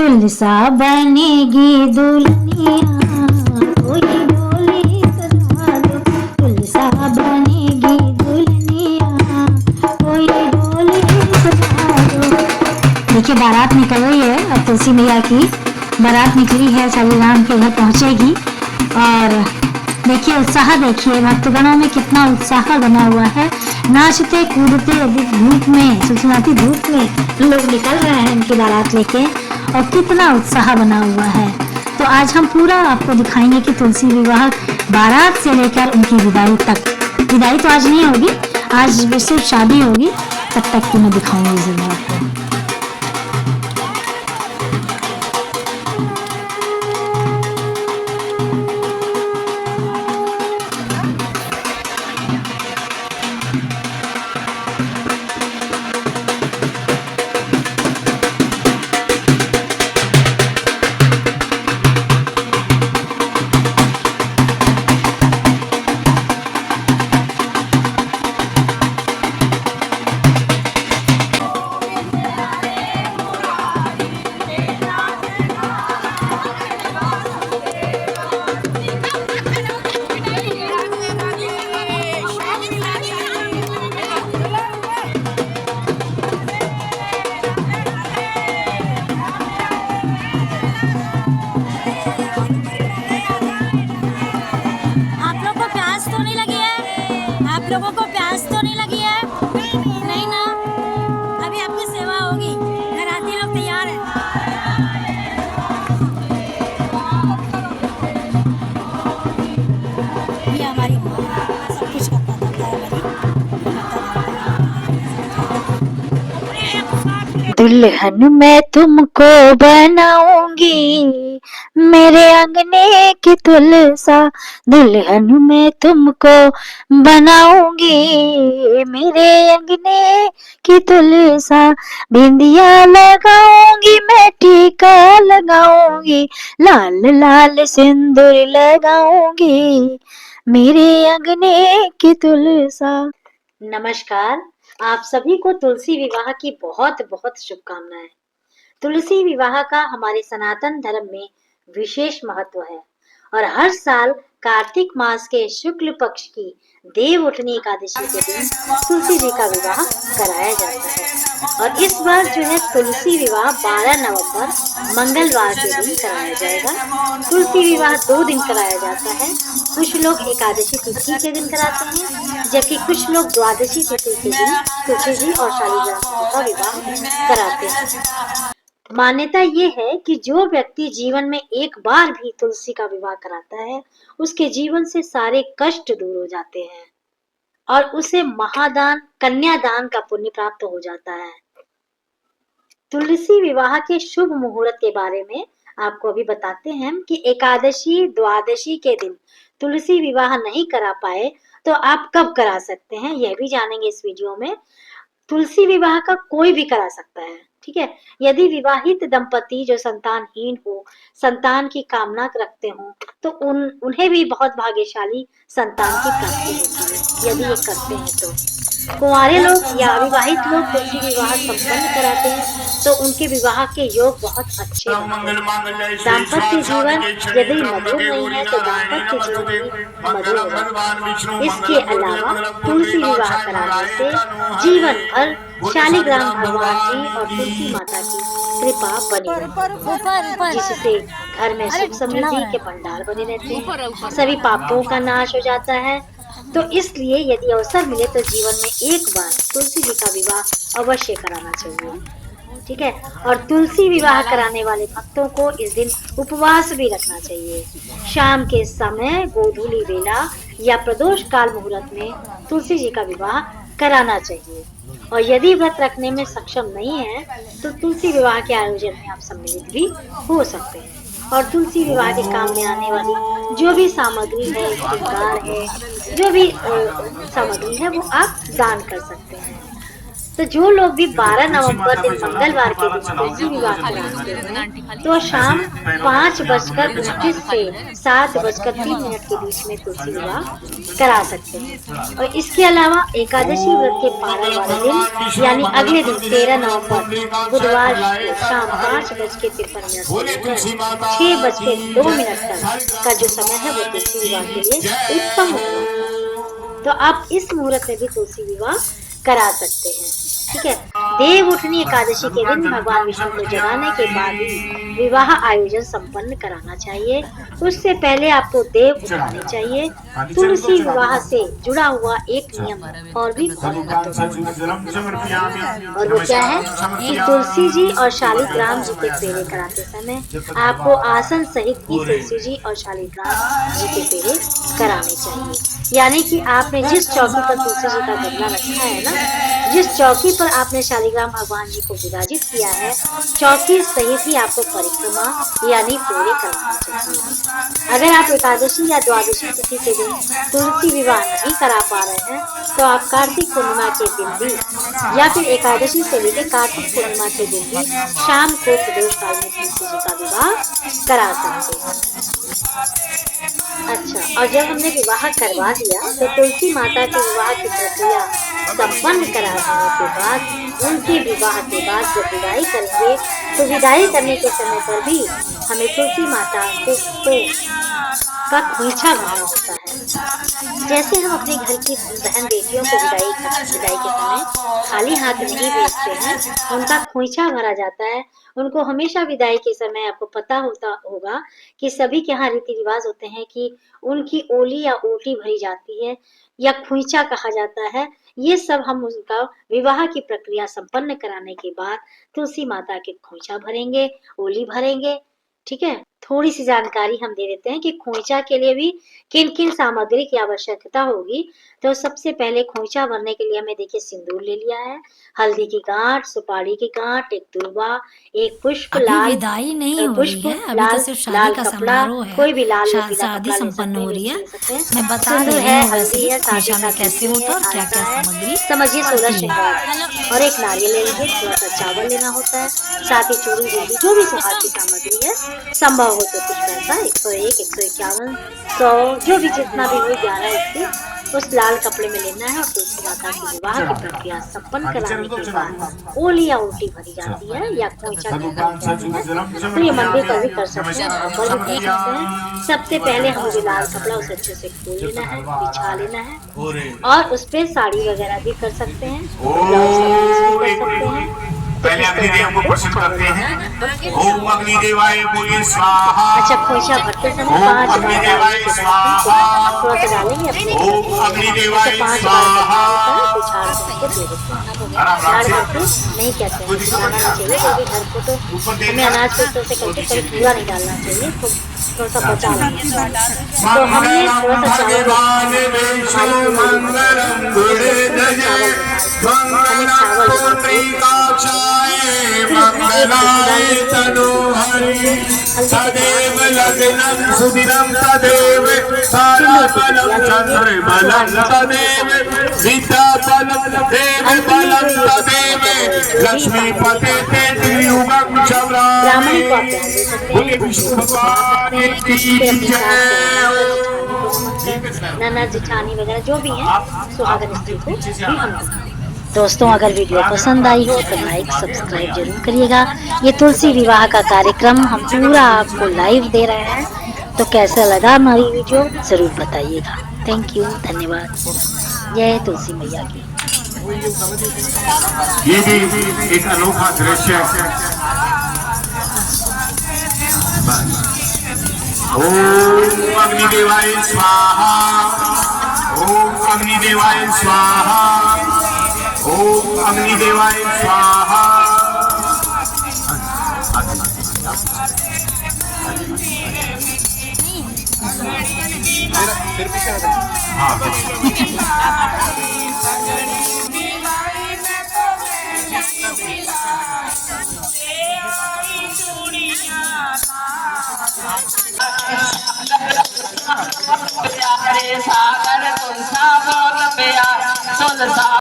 तुलसा बनेगी दुल्हनिया, कोई डोली सजा दो। तुलसा बनेगी दुल्हनिया, कोई डोली सजा दो। देखिए बारात निकल रही है, अब तुलसी मैया की बारात निकली है, शालीग्राम के घर पहुंचेगी। और देखिए उत्साह, देखिए भक्तगणों में कितना उत्साह बना हुआ है। नाचते कूदते धूप में, सुलसुलाती धूप में लोग निकल रहे हैं उनकी बारात लेके, और कितना उत्साह बना हुआ है। तो आज हम पूरा आपको दिखाएंगे कि तुलसी विवाह बारात से लेकर उनकी विदाई तक। विदाई तो आज नहीं होगी, आज सिर्फ शादी होगी, तब तक की मैं दिखाऊंगी जरूर आपको। लोगों को प्यास तो नहीं लगी है? नहीं ना, अभी आपकी सेवा होगी। घराती लोग तैयार हैं। ये हमारी सब कुछ करता है। दुल्हन मैं तुमको बनाऊंगी, मेरे अंगने की तुलसा। दुल्हन मैं तुमको बनाऊंगी, मेरे अंगने की तुलसा। बिंदिया लगाऊंगी मैं, टीका लगाऊंगी, लाल लाल सिंदूर लगाऊंगी, मेरे अंगने की तुलसा। नमस्कार, आप सभी को तुलसी विवाह की बहुत बहुत शुभकामनाएं। तुलसी विवाह का हमारे सनातन धर्म में विशेष महत्व है और हर साल कार्तिक मास के शुक्ल पक्ष की देव उठनी एकादशी के दिन तुलसी जी का विवाह कराया जाता है। और इस बार जो है तुलसी विवाह 12 नवंबर मंगलवार के दिन कराया जाएगा। तुलसी विवाह 2 दिन कराया जाता है। कुछ लोग एकादशी तिथि के दिन कराते हैं, जबकि कुछ लोग द्वादशी तिथि के दिन तुलसी जी और शालीग्राम जी का विवाह कराते हैं। मान्यता ये है कि जो व्यक्ति जीवन में एक बार भी तुलसी का विवाह कराता है, उसके जीवन से सारे कष्ट दूर हो जाते हैं और उसे महादान, कन्यादान का पुण्य प्राप्त हो जाता है। तुलसी विवाह के शुभ मुहूर्त के बारे में आपको अभी बताते हैं कि एकादशी, द्वादशी के दिन तुलसी विवाह नहीं करा पाए तो आप कब करा सकते हैं, यह भी जानेंगे इस वीडियो में। तुलसी विवाह का कोई भी करा सकता है, ठीक है। यदि विवाहित दंपति जो संतानहीन हो, संतान की कामना रखते हो, तो उन्हें भी बहुत भाग्यशाली संतान की प्राप्ति होती है यदि ये करते हैं तो। कुंवारे लोग या अविवाहित लोग तुलसी विवाह संपन्न कराते हैं तो उनके विवाह के योग बहुत अच्छे होते हैं। दाम्पत्य जीवन यदि मधुर नहीं है तो दाम्पत्य जीवन भी मधुर होगा। इसके अलावा तुलसी विवाह कराने से जीवन भर शालीग्राम भगवान जी और तुलसी माता की कृपा बनी रहती है, जिससे घर में सुख समृद्धि के भंडार बने रहते हैं, सभी पापों का नाश हो जाता है। तो इसलिए यदि अवसर मिले तो जीवन में एक बार तुलसी जी का विवाह अवश्य कराना चाहिए, ठीक है। और तुलसी विवाह कराने वाले भक्तों को इस दिन उपवास भी रखना चाहिए। शाम के समय गोधूली वेला या प्रदोष काल मुहूर्त में तुलसी जी का विवाह कराना चाहिए। और यदि व्रत रखने में सक्षम नहीं है तो तुलसी विवाह के आयोजन में आप सम्मिलित भी हो सकते हैं। और तुलसी विवाह के काम में आने वाली जो भी सामग्री है, श्रृंगार है, जो भी सामग्री है वो आप दान कर सकते हैं। तो जो लोग भी 12 नवंबर दिन मंगलवार के दिन तुलसी विवाह कराते हैं तो शाम 5:29 से 7:03 के बीच में तुलसी विवाह करा सकते हैं। और इसके अलावा एकादशी व्रत के पारण वाले दिन यानी अगले दिन 13 नवंबर बुधवार शाम 5:53 से 6:02 तक का जो समय है वो तुलसी विवाह के लिए उत्तम होगा। तो आप इस मुहूर्त में भी तुलसी विवाह करा सकते हैं। ठीक है। देव उठनी एकादशी के दिन भगवान विष्णु को जगाने के बाद ही विवाह आयोजन संपन्न कराना चाहिए। उससे पहले आपको देव उठाने चाहिए। तुलसी विवाह से जुड़ा हुआ एक नियम और भी और वो क्या है कि तुलसी जी और शालिग्राम जी के फेरे कराते समय आपको आसन सहित ही तुलसी जी और शालिग्राम जी के फेरे कराने चाहिए। यानी कि आपने जिस चौकी पर तुलसी जी का गमला रखा है ना, जिस चौकी पर आपने शालिग्राम भगवान जी को विराजित किया है, चौकी सहित ही आपको परिक्रमा यानी फेरे करना चाहिए। अगर आप एकादशी या द्वादशी तिथि के दिन तुलसी विवाह नहीं करा पा रहे हैं तो आप कार्तिक पूर्णिमा के दिन भी या फिर एकादशी से लेकर कार्तिक पूर्णिमा के दिन भी शाम को प्रदोष काल में तुलसी जी का विवाह करा सकते हैं। अच्छा, और जब हमने विवाह करवा दिया तो तुलसी माता के विवाह की प्रक्रिया संपन्न करा देने के बाद उनके विवाह के बाद जब विदाई करेंगे तो विदाई करने के समय पर भी हमें तुलसी माता को का खोइछा भरना होता है। जैसे हम अपने घर की बहन बेटियों को विदाई के समय खाली हाथ नहीं भेजते हैं, उनका खोइछा भरा जाता है। उनको हमेशा विदाई के समय आपको पता होगा कि सभी के यहाँ रीति रिवाज होते हैं कि उनकी ओली या ओटी भरी जाती है या खोइछा कहा जाता है। ये सब हम उनका विवाह की प्रक्रिया संपन्न कराने के बाद तुलसी माता के खोइछा भरेंगे, ओली भरेंगे। ठीक है। थोड़ी सी जानकारी हम दे देते हैं कि खोइछा के लिए भी किन किन सामग्री की आवश्यकता होगी। तो सबसे पहले खोइछा भरने के लिए हमें देखिए सिंदूर ले लिया है, हल्दी की गांठ, सुपारी की गांठ, एक दूर्वा, एक पुष्प, लाल विदाई नहीं हो रही है, अभी लाल, तो सिर्फ शादी लाल का कपड़ा, समारोह है। कोई भी लाल या पीला शादी कपड़ा ले संपन्न सकते हो हैं, रही है। ले सकते हैं। मैं बता सिंदूर रही है, हूँ हल्दी वैसे है, साथ ही खोइछा में साथ कैसे मेहंदी होता है, और क्या आरसा क्या है, सामग्री समझिए 16 पड़ती है। श्रृंगार और एक नारियल ले लीजिए, थोड़ा सा चावल लेना होता है, साथ ही चूड़ी बिंदी जो भी सुहाग की सामग्री है, संभव हो तो कुछ पैसा 101, 151, 100 जो भी जितना भी हो 11, 21 उस लाल कपड़े में लेना है और तुलसी माता की विवाह की प्रक्रिया संपन्न कराने के बाद ओली या उल्टी भरी जाती है या खोइछा की जाती है। तो ये मंदिर पर भी कर सकते हैं, घर पर भी कर सकते हैं। सबसे पहले हम जो लाल कपड़ा उसे अच्छे से खोल लेना है, बिछा लेना है और उस पे साड़ी वगैरह भी कर सकते हैं, ब्लाउज का पीस भी कर सकते हैं। पहले अग्निदेव को प्रसन्न करते हैं। ओम अग्निदेवाय बोलिए स्वाहा। अच्छा, खोइछा भरते समय 5 बार अग्निदेवाय स्वाहा। थोड़ा सा डालेंगे अपने ओम अग्निदेवाय 5 स्वाहा। बार झाड़ करके दे देते हैं। झाड़ करके नहीं कहते हैं, बनाना नहीं चाहिए क्योंकि घर को तो हमें अनाज को तो से करके कभी पूरा नहीं डालना चाहिए, तो थोड़ा सा बचा लेंगे। तो हमने थोड़ा सा चावल सदैव लग्नं सुदिनं तदेव ताराबलं चंद्रबलं तदेव विद्याबलं देव बलं तदेव लक्ष्मीपते ते त्रियुगं च ब्राह्मणी को आप ध्यान दे सकते हैं, विष्णु भगवान की जय। ननद जेठानी वगैरह जो भी है सुहागन स्त्री को भी हम। दोस्तों, अगर वीडियो पसंद आई हो तो लाइक सब्सक्राइब जरूर करिएगा। ये तुलसी विवाह का कार्यक्रम हम पूरा आपको लाइव दे रहे हैं, तो कैसा लगा हमारी वीडियो जरूर बताइएगा। थैंक यू, धन्यवाद। जय तुलसी मैया की। ये भी एक अनोखा दृश्य है। ओम अग्निदेवाय स्वाहा। ओम अग्निदेवाय स्वाहा। ओम अग्निदेवाय स्वाहा। प्यारे सागर तुलसा बोल प्यार